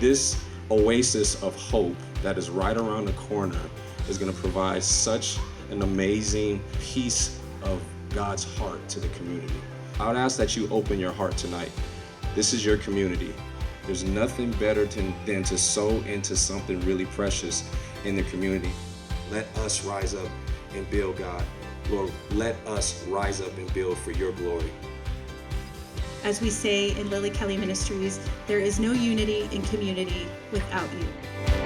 This oasis of hope that is right around the corner is going to provide such an amazing piece of God's heart to the community. I would ask that you open your heart tonight. This is your community. There's nothing better than to sow into something really precious in the community. Let us rise up and build, God. Lord, let us rise up and build for your glory. As we say in Lily Kelly Ministries, there is no unity in community without you.